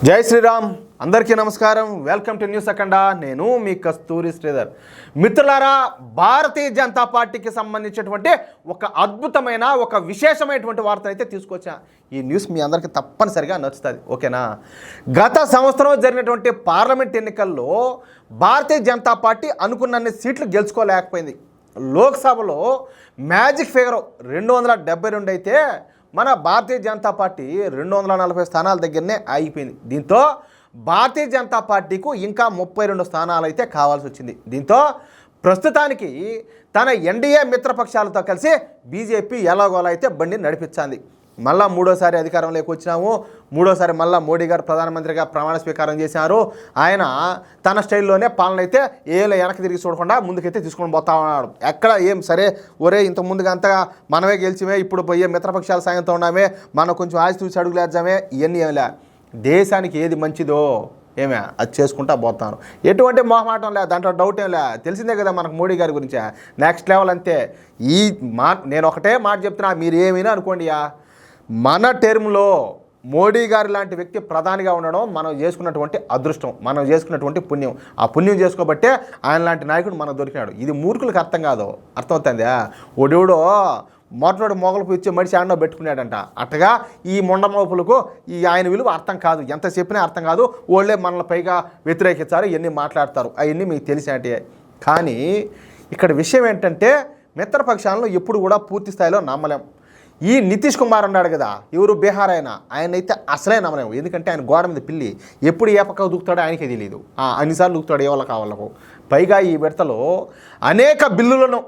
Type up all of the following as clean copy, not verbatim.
జై శ్రీరామ్. అందరికీ నమస్కారం. వెల్కమ్ టు న్యూస్ అఖండ. నేను మీ కస్తూరి శ్రీధర్. మిత్రులారా, భారతీయ జనతా పార్టీకి సంబంధించినటువంటి ఒక అద్భుతమైన ఒక విశేషమైనటువంటి వార్తను అయితే తీసుకొచ్చా. ఈ న్యూస్ మీ అందరికీ తప్పనిసరిగా నచ్చుతుంది, ఓకేనా? గత సంవత్సరం జరిగినటువంటి పార్లమెంట్ ఎన్నికల్లో భారతీయ జనతా పార్టీ అనుకున్నన్ని సీట్లు గెలుచుకోలేకపోయింది. లోక్సభలో మ్యాజిక్ ఫిగర్ 272 అయితే మన భారతీయ జనతా పార్టీ 240 స్థానాల దగ్గరనే ఆగిపోయింది. దీంతో భారతీయ జనతా పార్టీకు ఇంకా 32 స్థానాలు అయితే కావాల్సి వచ్చింది. దీంతో ప్రస్తుతానికి తన ఎన్డీఏ మిత్రపక్షాలతో కలిసి బీజేపీ ఎలాగోలా అయితే బండిని నడిపించింది. మళ్ళా మూడోసారి అధికారంలోకి వచ్చినాము. మూడోసారి మళ్ళీ మోడీ గారు ప్రధానమంత్రిగా ప్రమాణ స్వీకారం చేశారు. ఆయన తన స్టైల్లోనే పాలన అయితే ఏళ్ళ వెనక్కి తిరిగి చూడకుండా ముందుకైతే తీసుకొని పోతా ఉన్నాడు. ఎక్కడ ఏం సరే ఒరే ఇంత ముందుగా అంతగా మనమే గెలిచిమే, ఇప్పుడు పోయే మిత్రపక్షాల సాయంతో ఉన్నామే, మనం కొంచెం ఆశ చూసి అడుగులేద్దామే, ఇవన్నీ ఏమిలే. దేశానికి ఏది మంచిదో ఏమే అది చేసుకుంటా పోతాను. ఎటువంటి మొహమాటం లే, దాంట్లో డౌట్ ఏం లే. తెలిసిందే కదా మనకు మోడీ గారి గురించి. నెక్స్ట్ లెవెల్ అంతే. నేను ఒకటే మాట చెప్తున్నా, మీరు ఏమైనా అనుకోండియా, మన టర్మ్లో మోడీ గారి లాంటి వ్యక్తి ప్రధానిగా ఉండడం మనం చేసుకున్నటువంటి అదృష్టం, మనం చేసుకున్నటువంటి పుణ్యం. ఆ పుణ్యం చేసుకోబట్టే ఆయన లాంటి నాయకుడు మనకు దొరికినాడు. ఇది మూర్ఖులకు అర్థం కాదు, అర్థమవుతుందా? ఒడివుడో మొట్టమొదటి మొగలకు ఇచ్చే మనిషి ఆడనో పెట్టుకున్నాడంట. అట్టగా ఈ మొండమోపులకు ఈ ఆయన విలువ అర్థం కాదు, ఎంత చెప్పినా అర్థం కాదు. వాళ్ళే మనల్ని పైగా వ్యతిరేకిస్తారు, ఇవన్నీ మాట్లాడతారు, అవన్నీ మీకు తెలిసినట్టే. కానీ ఇక్కడ విషయం ఏంటంటే, మిత్రపక్షాలను ఎప్పుడు కూడా పూర్తి స్థాయిలో నమ్మలేం. ఈ నితీష్ కుమార్ అన్నాడు కదా, ఎవరు బీహార్ ఆయన అయితే అసలే నమ్మలేము. ఎందుకంటే ఆయన గోడ మీద పిల్లి ఎప్పుడు ఏ పక్క దూకుతాడో ఆయనకే తెలియదు. అన్నిసార్లు దూకుతాడు ఏ వాళ్ళ కావాలకు. పైగా ఈ విడతలో అనేక బిల్లులను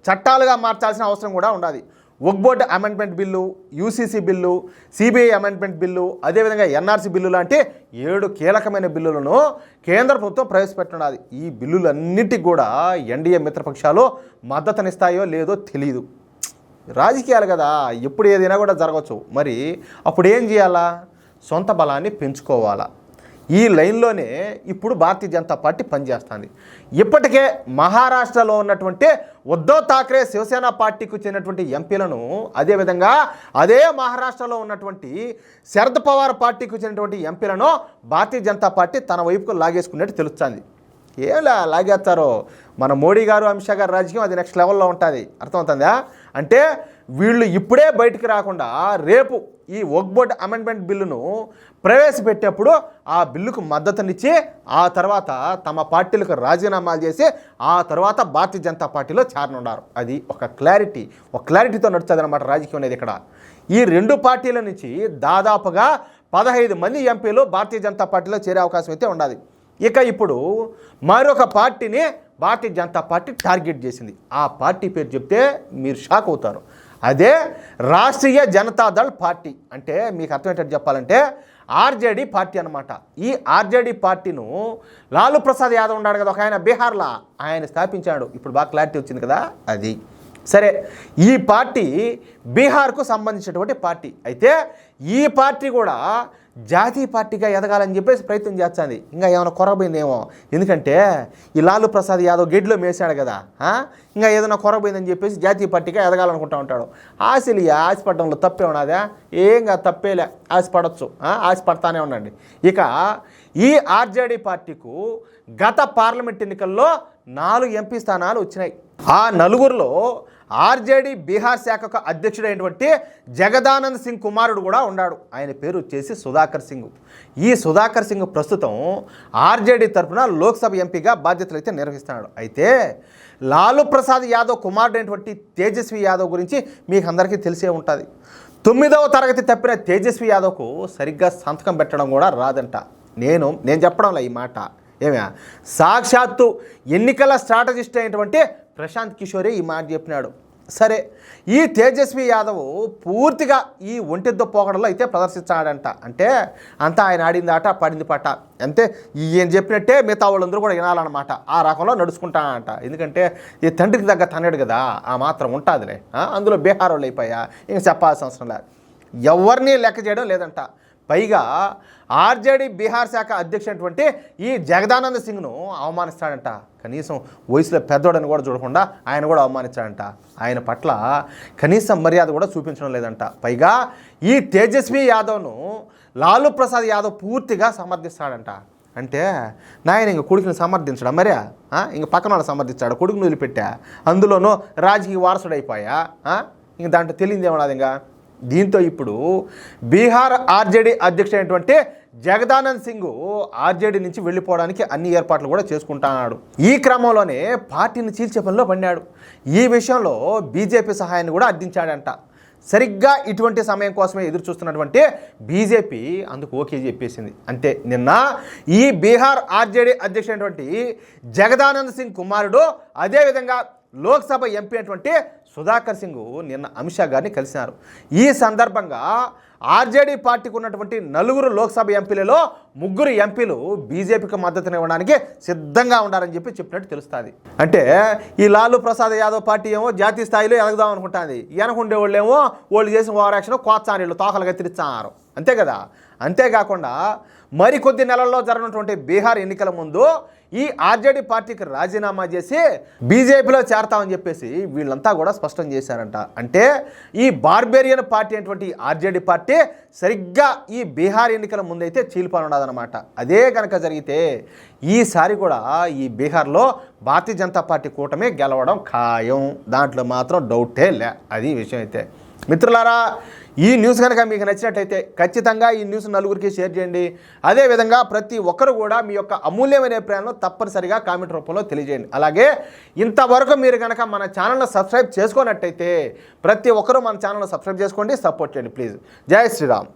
చట్టాలుగా మార్చాల్సిన అవసరం కూడా ఉండాలి. Waqf board amendment bill, UCC bill, CBI amendment bill, అదేవిధంగా ఎన్ఆర్సీ బిల్లు లాంటి 7 కీలకమైన బిల్లులను కేంద్ర ప్రభుత్వం ప్రవేశపెట్టున్నది. ఈ బిల్లులన్నిటికీ కూడా ఎన్డీఏ మిత్రపక్షాలు మద్దతునిస్తాయో లేదో తెలియదు. రాజకీయాలు కదా, ఎప్పుడు ఏదైనా కూడా జరగవచ్చు. మరి అప్పుడు ఏం చేయాలా? సొంత బలాన్ని పెంచుకోవాలా? ఈ లైన్లోనే ఇప్పుడు భారతీయ జనతా పార్టీ పనిచేస్తుంది. ఇప్పటికే మహారాష్ట్రలో ఉన్నటువంటి ఉద్ధవ్ ఠాక్రే శివసేన పార్టీకి చెందినటువంటి ఎంపీలను, అదేవిధంగా అదే మహారాష్ట్రలో ఉన్నటువంటి శరద్ పవార్ పార్టీకి చెందినటువంటి ఎంపీలను భారతీయ జనతా పార్టీ తన వైపుకు లాగేసుకున్నట్టు తెలుస్తుంది. ఏలా లాగేస్తారో మన మోడీ గారు, అమిత్ షా గారు రాజకీయం అది నెక్స్ట్ లెవెల్లో ఉంటుంది, అర్థమవుతుందా? అంటే వీళ్ళు ఇప్పుడే బయటికి రాకుండా రేపు ఈ వక్ఫ్ బోర్డు అమెండ్మెంట్ బిల్లును ప్రవేశపెట్టేప్పుడు ఆ బిల్లుకు మద్దతునిచ్చి ఆ తర్వాత తమ పార్టీలకు రాజీనామాలు చేసి ఆ తర్వాత భారతీయ జనతా పార్టీలో చేరనున్నారు. అది ఒక క్లారిటీతో నడుస్తుంది అన్నమాట రాజకీయం అనేది. ఇక్కడ ఈ 2 పార్టీల నుంచి దాదాపుగా 15 మంది ఎంపీలు భారతీయ జనతా పార్టీలో చేరే అవకాశం అయితే ఉండాలి. ఇక ఇప్పుడు మరొక పార్టీని భారతీయ జనతా పార్టీ టార్గెట్ చేసింది. ఆ పార్టీ పేరు చెప్తే మీరు షాక్ అవుతారు. అదే రాష్ట్రీయ జనతాదళ్ పార్టీ. అంటే మీకు అర్థమయ్యేటట్టు చెప్పాలంటే ఆర్జేడీ పార్టీ అనమాట. ఈ ఆర్జేడీ పార్టీను లాలూ ప్రసాద్ యాదవ్ ఉన్నాడు కదా, ఒక ఆయన బీహార్లో, ఆయన స్థాపించాడు. ఇప్పుడు బాగా క్లారిటీ వచ్చింది కదా. అది సరే, ఈ పార్టీ బీహార్కు సంబంధించినటువంటి పార్టీ. అయితే ఈ పార్టీ కూడా జాతీయ పార్టీగా ఎదగాలని చెప్పేసి ప్రయత్నం చేస్తుంది. ఇంకా ఏమైనా కొరబోయిందేమో, ఎందుకంటే ఈ లాలూ ప్రసాద్ యాదవ్ గెడ్లో మేసాడు కదా, ఇంకా ఏదైనా కొరబోయిందని చెప్పేసి జాతీయ పార్టీగా ఎదగాలనుకుంటా ఉంటాడు. ఆశపడడంలో తప్పే ఉన్నదా? ఏం కాదు, తప్పేలే, ఆశపడవచ్చు, ఆశపడతానే ఉండండి. ఇక ఈ ఆర్జేడీ పార్టీకు గత పార్లమెంట్ ఎన్నికల్లో 4 ఎంపీ స్థానాలు వచ్చినాయి. ఆ 4గురిలో ఆర్జేడీ బీహార్ శాఖకు అధ్యక్షుడైనటువంటి జగదానంద్ సింగ్ కుమారుడు కూడా ఉన్నాడు. ఆయన పేరు వచ్చేసి సుధాకర్ సింగ్. ఈ సుధాకర్ సింగ్ ప్రస్తుతం ఆర్జేడీ తరఫున లోక్సభ ఎంపీగా బాధ్యతలు అయితే నిర్వహిస్తున్నాడు. అయితే లాలూ ప్రసాద్ యాదవ్ కుమారుడైనటువంటి తేజస్వి యాదవ్ గురించి మీకు అందరికీ తెలిసే ఉంటుంది. 9వ తరగతి తప్పిన తేజస్వి యాదవ్కు సరిగ్గా సంతకం పెట్టడం కూడా రాదంట. నేను చెప్పడంలో ఈ మాట ఏమే, సాక్షాత్తు ఎన్నికల స్ట్రాటజిస్ట్ అయినటువంటి ప్రశాంత్ కిషోరే ఈ మాట చెప్పినాడు. సరే, ఈ తేజస్వి యాదవ్ పూర్తిగా ఈ ఒంటెద్దు పోకడలో అయితే ప్రదర్శించాడంట. అంటే అంతా ఆయన ఆడింది ఆట, పడింది పట్ట, అంతే. ఈయన చెప్పినట్టే మిగతా వాళ్ళందరూ కూడా వినాలన్నమాట. ఆ రకంలో నడుచుకుంటానంట. ఎందుకంటే ఈ తండ్రికి తగ్గ తన్నాడు కదా, ఆ మాత్రం ఉంటుందిలే. అందులో బీహార్ వాళ్ళు అయిపోయా, ఇంక చెప్పాల్సిన అవసరం లేదు. ఎవరిని లెక్క చేయడం లేదంట. పైగా ఆర్జేడీ బీహార్ శాఖ అధ్యక్షుడైనటువంటి ఈ జగదానంద్ సింగ్ను అవమానిస్తాడంట. కనీసం వయసులో పెద్దోడని కూడా చూడకుండా ఆయన కూడా అవమానించాడంట. ఆయన పట్ల కనీసం మర్యాద కూడా చూపించడం లేదంట. పైగా ఈ తేజస్వి యాదవ్ను లాలూ ప్రసాద్ యాదవ్ పూర్తిగా సమర్థిస్తాడంట. అంటే నాయన ఇంక కొడుకుని సమర్థించడా మరే, ఇంక పక్కన వాళ్ళు సమర్థించాడు, కొడుకుని వదిలిపెట్టా, అందులోనూ రాజకీయ వారసుడైపోయా, ఇంక దాంట్లో తెలియదేమన్నది. ఇంకా దీంతో ఇప్పుడు బీహార్ ఆర్జేడీ అధ్యక్షుడైనటువంటి జగదానంద్ సింగ్ ఆర్జేడీ నుంచి వెళ్ళిపోవడానికి అన్ని ఏర్పాట్లు కూడా చేసుకుంటున్నాడు. ఈ క్రమంలోనే పార్టీని చీల్చే పనిలో పడినాడు. ఈ విషయంలో బీజేపీ సహాయాన్ని కూడా అర్థించాడంట. సరిగ్గా ఇటువంటి సమయం కోసమే ఎదురు చూస్తున్నటువంటి బీజేపీ అందుకు ఓకే చెప్పేసింది. అంతే, నిన్న ఈ బీహార్ ఆర్జేడీ అధ్యక్షుడైనటువంటి జగదానంద్ సింగ్ కుమారుడు, అదేవిధంగా లోక్సభ ఎంపీ అయినటువంటి సుధాకర్ సింగ్ నిన్న అమిత్ షా గారిని కలిసినారు. ఈ సందర్భంగా ఆర్జేడీ పార్టీకి ఉన్నటువంటి 4 లోక్సభ ఎంపీలలో 3 ఎంపీలు బీజేపీకి మద్దతునివ్వడానికి సిద్ధంగా ఉన్నారని చెప్పినట్టు తెలుస్తుంది. అంటే ఈ లాలూ ప్రసాద్ యాదవ్ పార్టీ ఏమో జాతీయ స్థాయిలో ఎదగదాం అనుకుంటుంది, వెనకుండే వాళ్ళేమో వాళ్ళు చేసిన ఓవర్ యాక్షన్ కోచారీళ్ళు తోకలుగా తిరిచారు, అంతే కదా. అంతేకాకుండా మరికొద్ది నెలల్లో జరగనటువంటి బీహార్ ఎన్నికల ముందు ఈ ఆర్జేడీ పార్టీకి రాజీనామా చేసి బీజేపీలో చేరతామని చెప్పేసి వీళ్ళంతా కూడా స్పష్టం చేశారంట. అంటే ఈ బార్బేరియన్ పార్టీ అయినటువంటి ఆర్జేడీ పార్టీ సరిగ్గా ఈ బీహార్ ఎన్నికల ముందైతే చీలిపోనున్నదనమాట. అదే కనుక జరిగితే ఈసారి కూడా ఈ బీహార్లో భారతీయ జనతా పార్టీ కూటమి గెలవడం ఖాయం, దాంట్లో మాత్రం డౌటే లే. అది విషయం. అయితే మిత్రులారా, ఈ న్యూస్ కనుక మీకు నచ్చినట్టయితే ఖచ్చితంగా ఈ న్యూస్ నలుగురికి షేర్ చేయండి. అదేవిధంగా ప్రతి ఒక్కరు కూడా మీ యొక్క అమూల్యమైన అభిప్రాయాలను తప్పనిసరిగా కామెంట్ రూపంలో తెలియజేయండి. అలాగే ఇంతవరకు మీరు కనుక మన ఛానల్ను సబ్స్క్రైబ్ చేసుకున్నట్టయితే ప్రతి ఒక్కరూ మన ఛానల్ను సబ్స్క్రైబ్ చేసుకోండి, సపోర్ట్ చేయండి ప్లీజ్. జై శ్రీరామ్.